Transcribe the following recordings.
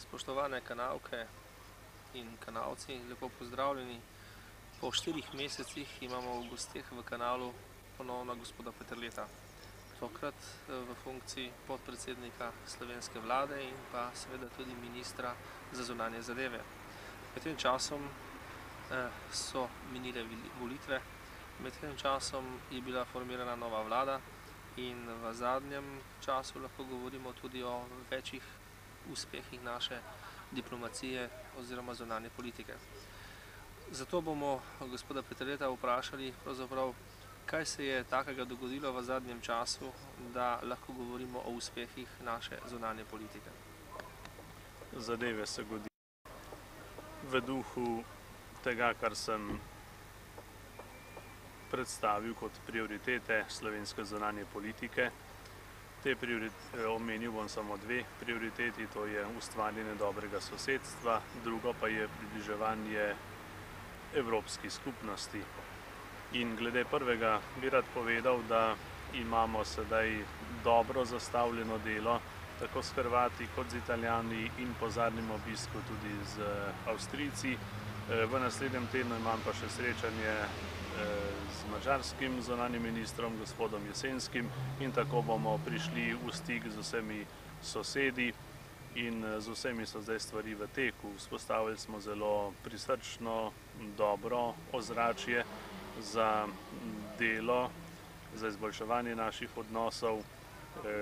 Spoštovane kanalke in kanalci, lepo pozdravljeni. Po 4 mesecih imamo v gosteh v kanalu ponovno gospoda Peterleta. Tokrat v funkciji podpredsednika slovenske vlade in pa seveda tudi ministra za zunanje zadeve. Med tem časom so minile volitve, med tem časom je bila formirana nova vlada in v zadnjem času lahko govorimo tudi o večjih uspehih naše diplomacije oziroma zunanje politike. Zato bomo gospoda Peterleta vprašali, pravzaprav, kaj se je takega dogodilo v zadnjem času, da lahko govorimo o uspehih naše zunanje politike. Zadeve se godijo v duhu tega, kar sem predstavil kot prioritete slovenske zunanje politike. Omenil bom samo dve prioriteti, to je ustvarjanje dobrega sosedstva, drugo pa je približevanje evropski skupnosti. In glede prvega bi rad povedal, da imamo sedaj dobro zastavljeno delo, tako s Hrvati kot z Italijani in po zadnjem obisku tudi z Avstrijci. V naslednjem tednu imam pa še srečanje z madžarskim zunanjim ministrom, gospodom Jesenskim, in tako bomo prišli v stik z vsemi sosedi in z vsemi so zdaj stvari v teku. Vzpostavili smo zelo prisrčno, dobro ozračje za delo, za izboljševanje naših odnosov.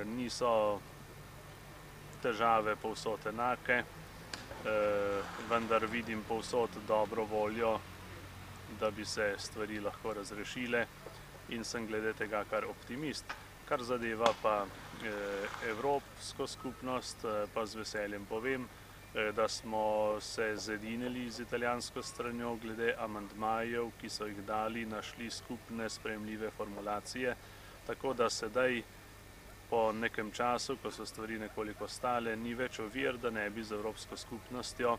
Niso težave povsod enake, vendar vidim povsod dobro voljo, da bi se stvari lahko razrešile in sem glede tega kar optimist. Kar zadeva pa evropsko skupnost, pa z veseljem povem, da smo se zedinili z italijansko stranjo glede amandmajev, ki so jih dali, našli skupne sprejemljive formulacije, tako da sedaj po nekem času, ko so stvari nekoliko stale, ni več ovir, da ne bi z evropsko skupnostjo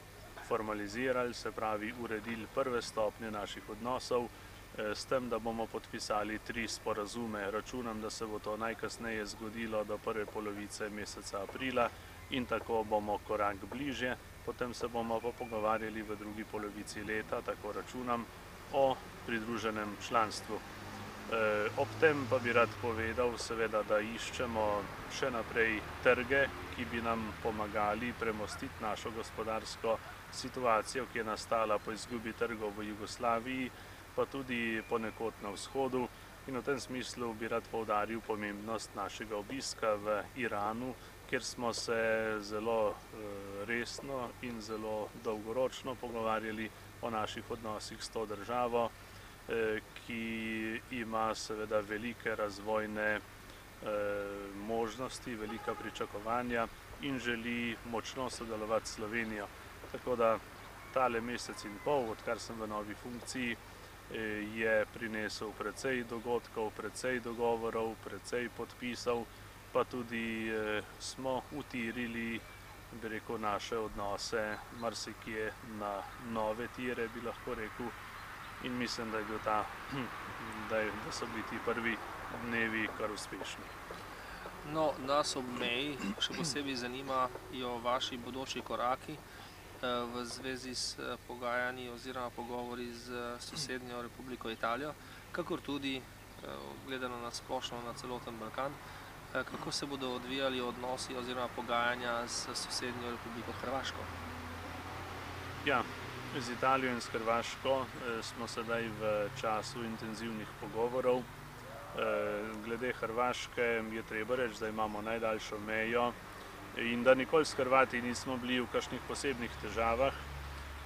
formalizirali, se pravi uredili prve stopnje naših odnosov, s tem, da bomo podpisali 3 sporazume. Računam, da se bo to najkasneje zgodilo do prve polovice meseca aprila in tako bomo korak bližje, potem se bomo pa pogovarjali v drugi polovici leta, tako računam, o pridruženem članstvu. Ob tem pa bi rad povedal, seveda, da iščemo še naprej trge, ki bi nam pomagali premostiti našo gospodarsko situacijo, ki je nastala po izgubi trgov v Jugoslaviji, pa tudi ponekod na vzhodu. In v tem smislu bi rad poudaril pomembnost našega obiska v Iranu, kjer smo se zelo resno in zelo dolgoročno pogovarjali o naših odnosih s to državo, ki ima seveda velike razvojne možnosti, velika pričakovanja in želi močno sodelovati s Slovenijo. Tako da tale mesec in pol, odkar sem v novi funkciji, je prinesel precej dogodkov, precej dogovorov, precej podpisov, pa tudi smo utirili, bi rekel, naše odnose marsikje na nove tire, bi lahko rekel, in mislim, da je bil da so bili ti prvi dnevi kar uspešni. No, nas ob meji še posebej zanimajo vaši bodoči koraki v zvezi s pogajanji oziroma pogovori z sosednjo Republiko Italijo, kakor tudi gledano na splošno na celoten Balkan, kako se bodo odvijali odnosi oziroma pogajanja s sosednjo Republiko Hrvaško. Ja, z Italijo in s Hrvaško smo sedaj v času intenzivnih pogovorov. Glede Hrvaške je treba reči, da imamo najdaljšo mejo in da nikoli s Hrvati nismo bili v kakšnih posebnih težavah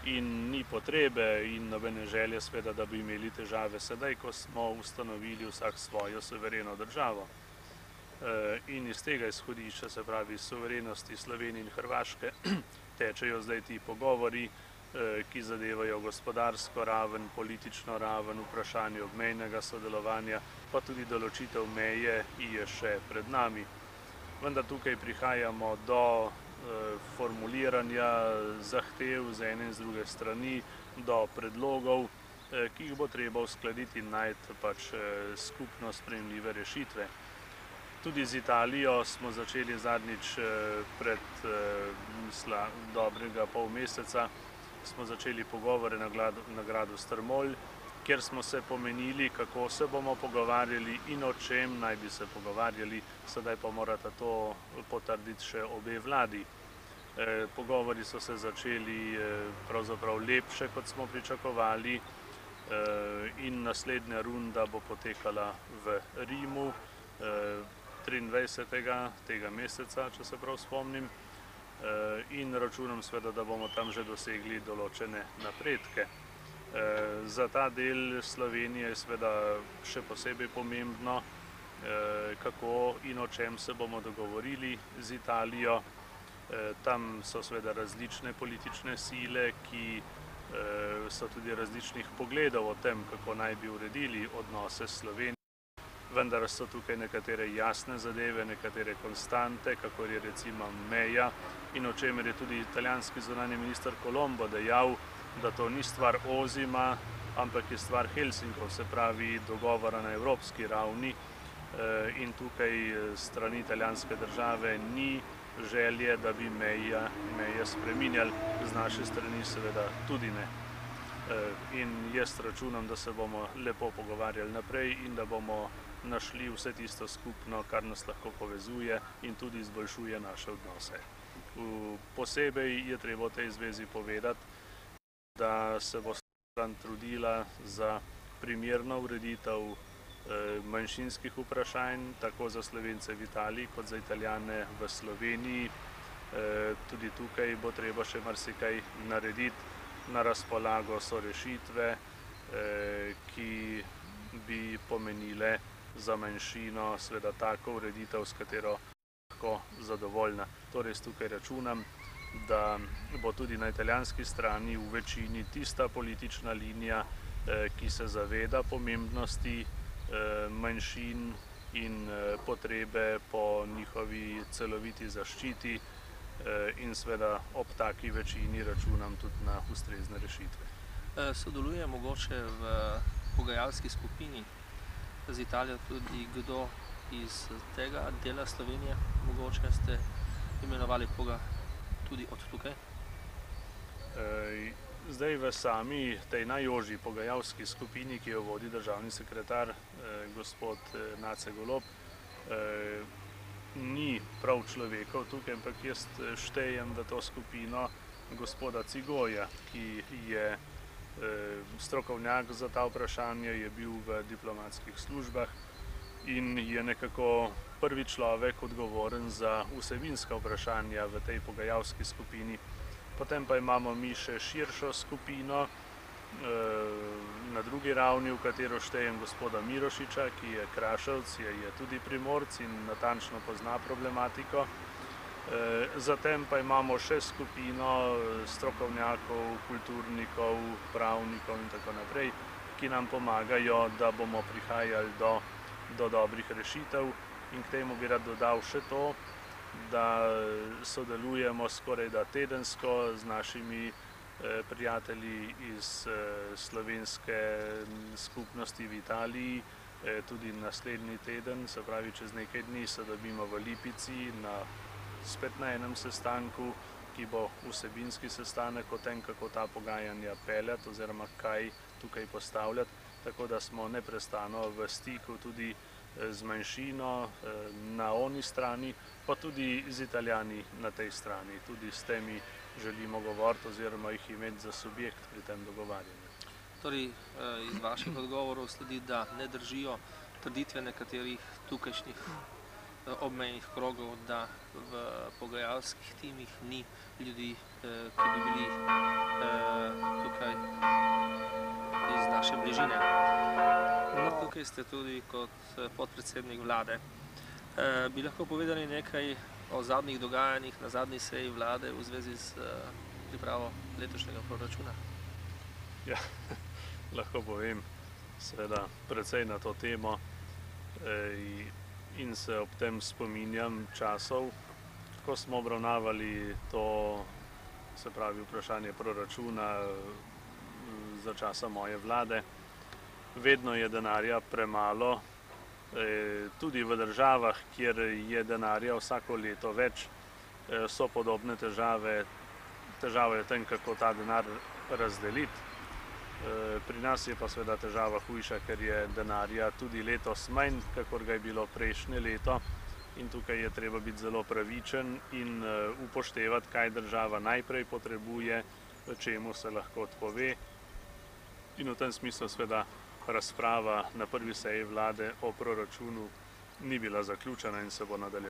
in ni potrebe in nobene želje sveda, da bi imeli težave sedaj, ko smo ustanovili vsak svojo suvereno državo. In iz tega izhodišča, se pravi suverenosti Slovenije in Hrvaške, tečejo zdaj ti pogovori, ki zadevajo gospodarsko raven, politično raven, vprašanje obmejnega sodelovanja, pa tudi določitev meje je še pred nami. Vendar tukaj prihajamo do formuliranja zahtev z ene in z druge strani, do predlogov, ki jih bo treba uskladiti in najti skupno sprejemljive rešitve. Tudi z Italijo smo začeli zadnjič pred dobrega pol meseca, smo začeli pogovore na gradu Strmol, kjer smo se pomenili, kako se bomo pogovarjali in o čem naj bi se pogovarjali, sedaj pa morata to potrditi še obe vladi. Pogovori so se začeli pravzaprav lepše, kot smo pričakovali, in naslednja runda bo potekala v Rimu 23. tega meseca, če se prav spomnim, in računam seveda, da bomo tam že dosegli določene napredke. Za ta del Slovenije je seveda še posebej pomembno, kako in o čem se bomo dogovorili z Italijo. Tam so seveda različne politične sile, ki so tudi različnih pogledov o tem, kako naj bi uredili odnose s Slovenijo, vendar so tukaj nekatere jasne zadeve, nekatere konstante, kakor je recimo meja, in o čemer je tudi italijanski zunanji minister Colombo dejal, da to ni stvar ozima, ampak je stvar Helsinkov, se pravi dogovora na evropski ravni, in tukaj strani italijanske države ni želje, da bi meje spreminjali, z naše strani seveda tudi ne. In jaz računam, da se bomo lepo pogovarjali naprej in da bomo našli vse tisto skupno, kar nas lahko povezuje in tudi izboljšuje naše odnose. Posebej je treba v tej zvezi povedati, da se bo stran trudila za primerno ureditev manjšinskih vprašanj, tako za Slovence v Italiji, kot za Italijane v Sloveniji. Tudi tukaj bo treba še marsikaj narediti. Na razpolago so rešitve, ki bi pomenile za manjšino seveda tako ureditev, s katero lahko zadovoljna. Torej tukaj računam, da bo tudi na italijanski strani v večini tista politična linija, ki se zaveda pomembnosti manjšin in potrebe po njihovi celoviti zaščiti, in seveda ob taki večini računam tudi na ustrezne rešitve. Sodeluje mogoče v pogajalski skupini z Italijo tudi kdo iz tega dela Slovenije? Mogoče ste imenovali koga tudi od tukaj? Zdaj v sami tej najožji pogajalski skupini, ki jo vodi državni sekretar gospod Nace Golob, ni prav človekov tukaj, ampak jaz štejem v to skupino gospoda Cigoja, ki je strokovnjak za ta vprašanja, je bil v diplomatskih službah in je nekako prvi človek odgovoren za vsebinska vprašanja v tej pogajalski skupini. Potem pa imamo mi še širšo skupino na drugi ravni, v katero štejem gospoda Mirošiča, ki je Kraševec, je tudi Primorc in natančno pozna problematiko. Zatem pa imamo še skupino strokovnjakov, kulturnikov, pravnikov in tako naprej, ki nam pomagajo, da bomo prihajali do dobrih rešitev. In k temu bi rad dodal še to, da sodelujemo skorajda tedensko z našimi prijatelji iz slovenske skupnosti v Italiji. Tudi naslednji teden, se pravi čez nekaj dni, se dobimo v Lipici spet na enem sestanku, ki bo vsebinski sestanek o tem, kako ta pogajanja peljati oziroma kaj tukaj postavljati. Tako da smo neprestano v stiku tudi z manjšino na oni strani, pa tudi z Italijani na tej strani. Tudi s temi želimo govoriti oziroma jih imeti za subjekt pri tem dogovarjanju. Torej, iz vaših odgovorov sledi, da ne držijo trditve nekaterih tukajšnjih obmejnih krogov, da v pogajalskih timih ni ljudi, ki bi bili tukaj iz naše bližine. No, tukaj ste tudi kot podpredsednik vlade. Bi lahko povedali nekaj o zadnjih dogajanjih na zadnji seji vlade v zvezi s pripravo letošnjega proračuna? Ja, lahko povem seveda precej na to temo in se ob tem spominjam časov, ko smo obravnavali to, se pravi vprašanje proračuna za časa moje vlade. Vedno je denarja premalo Tudi v državah, kjer je denarja vsako leto več, so podobne težave. Težava je v tem, kako ta denar razdeliti. Pri nas je pa seveda težava hujša, ker je denarja tudi letos manj, kakor ga je bilo prejšnje leto. In tukaj je treba biti zelo pravičen in upoštevati, kaj država najprej potrebuje, čemu se lahko odpove. In v tem smislu seveda razprava na prvi seji vlade o proračunu ni bila zaključena in se bo nadaljevala.